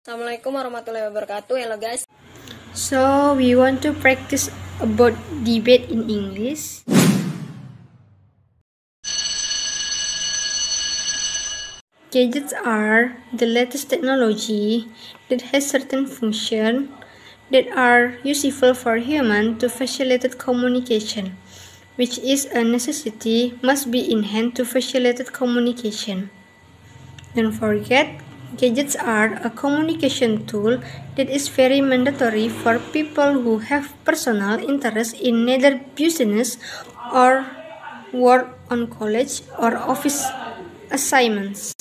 Assalamualaikum warahmatullahi wabarakatuh. Hello guys. So we want to practice about debate in English. Gadgets are the latest technology that has certain functions that are useful for humans to facilitate communication, which is a necessity must be in hand to facilitate communication. Don't forget, gadgets are a communication tool that is very mandatory for people who have personal interest in neither business or work on college or office assignments.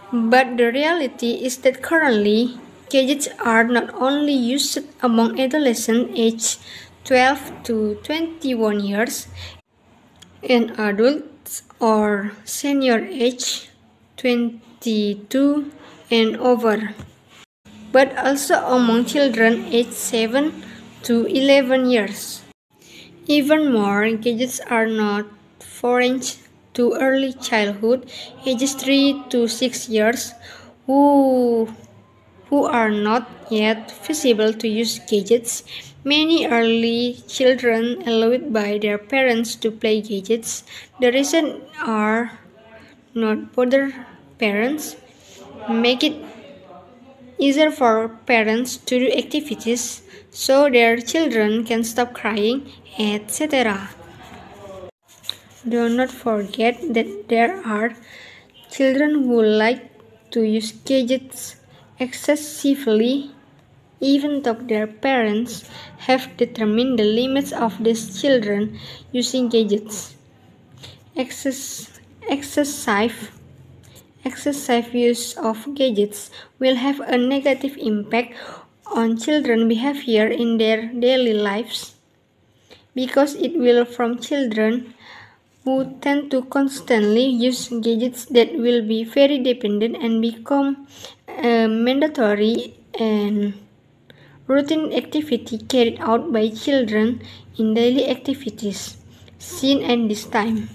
But the reality is that currently, gadgets are not only used among adolescents aged 12 to 21 years and adults or senior age 22 and over, but also among children aged 7 to 11 years. Even more, gadgets are not foreign to early childhood, ages 3 to 6 years, who are not yet feasible to use gadgets. Many early children allowed by their parents to play gadgets. The reason are not bother parents, make it easier for parents to do activities so their children can stop crying, etc. Do not forget that there are children who like to use gadgets excessively, even though their parents have determined the limits of these children using gadgets. Excessive use of gadgets will have a negative impact on children's behavior in their daily lives, because it will from children who tend to constantly use gadgets that will be very dependent and become a mandatory and routine activity carried out by children in daily activities seen at this time.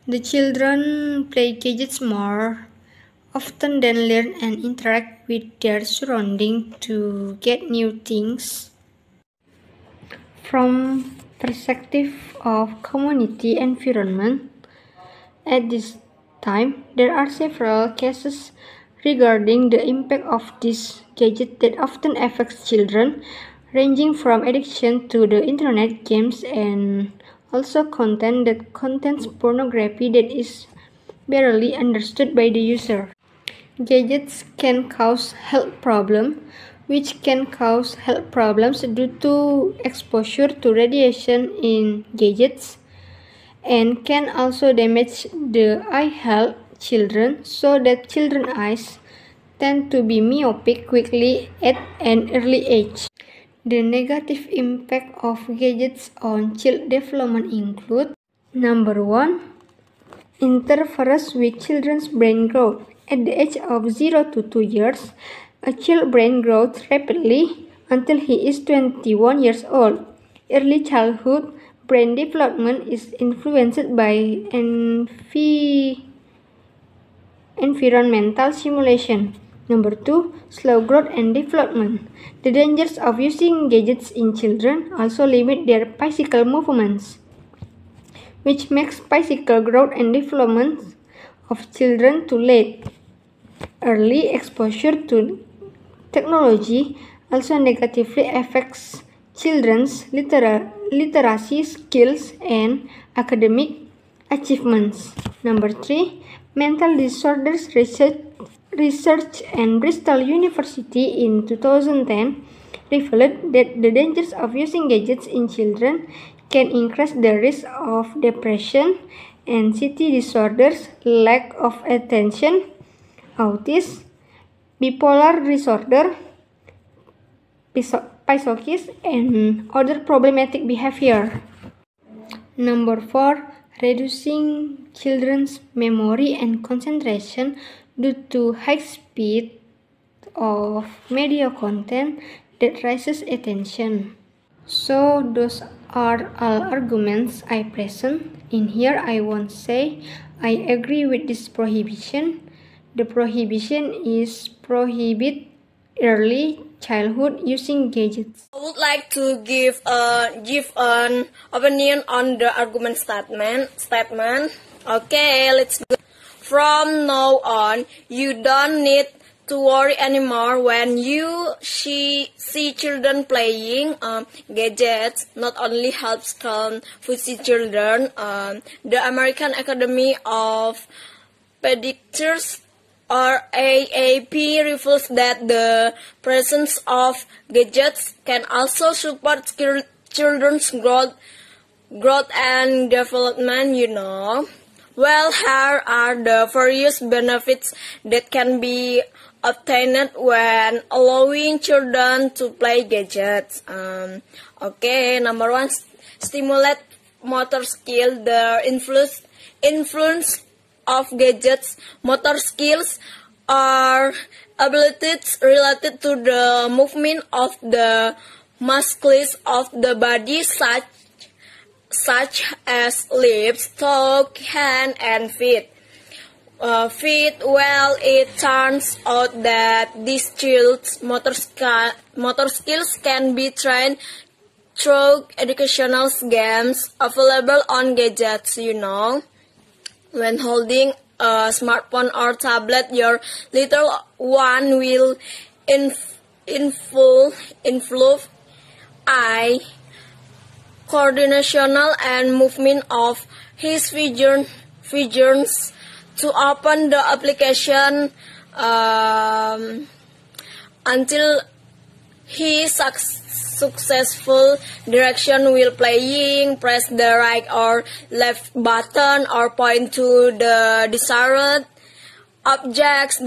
The children play gadgets more often than learn and interact with their surroundings to get new things. From perspective of community environment, at this time there are several cases regarding the impact of this gadget that often affects children, ranging from addiction to the internet games and also content that contains pornography that is barely understood by the user. Gadgets can cause health problems, which can cause health problems due to exposure to radiation in gadgets, and can also damage the eye health children, so that children's eyes tend to be myopic quickly at an early age. The negative impact of gadgets on child development include: number 1. Interferes with children's brain growth. At the age of 0 to 2 years, a child's brain grows rapidly until he is 21 years old. Early childhood brain development is influenced by environmental stimulation. Number 2. Slow growth and development. The dangers of using gadgets in children also limit their physical movements, which makes physical growth and development of children too late. Early exposure to technology also negatively affects children's literacy skills and academic achievements. Number 3. Mental disorders research and Bristol University in 2010 revealed that the dangers of using gadgets in children can increase the risk of depression, anxiety disorders, lack of attention, autism, bipolar disorder, psychosis, and other problematic behavior. Number 4. Reducing children's memory and concentration due to high speed of media content that raises attention. So those are all arguments I present. In here I won't say I agree with this prohibition. The prohibition is prohibit early childhood using gadgets. I would like to give an opinion on the argument statement. Okay, let's go. From now on, you don't need to worry anymore when you see children playing gadgets. Not only helps confuse children, the American Academy of Pediatrics or AAP reveals that the presence of gadgets can also support children's growth and development. Well, here are the various benefits that can be obtained when allowing children to play gadgets. Okay, number one, stimulate motor skill. The influence of gadgets motor skills are abilities related to the movement of the muscles of the body, such as lips, tongue, hand, and feet. Well, it turns out that these children's motor skills can be trained through educational games available on gadgets. When holding a smartphone or tablet, your little one will improve eye coordination and movement of his visions. To open the application until he successful direction while playing, press the right or left button or point to the desired objects.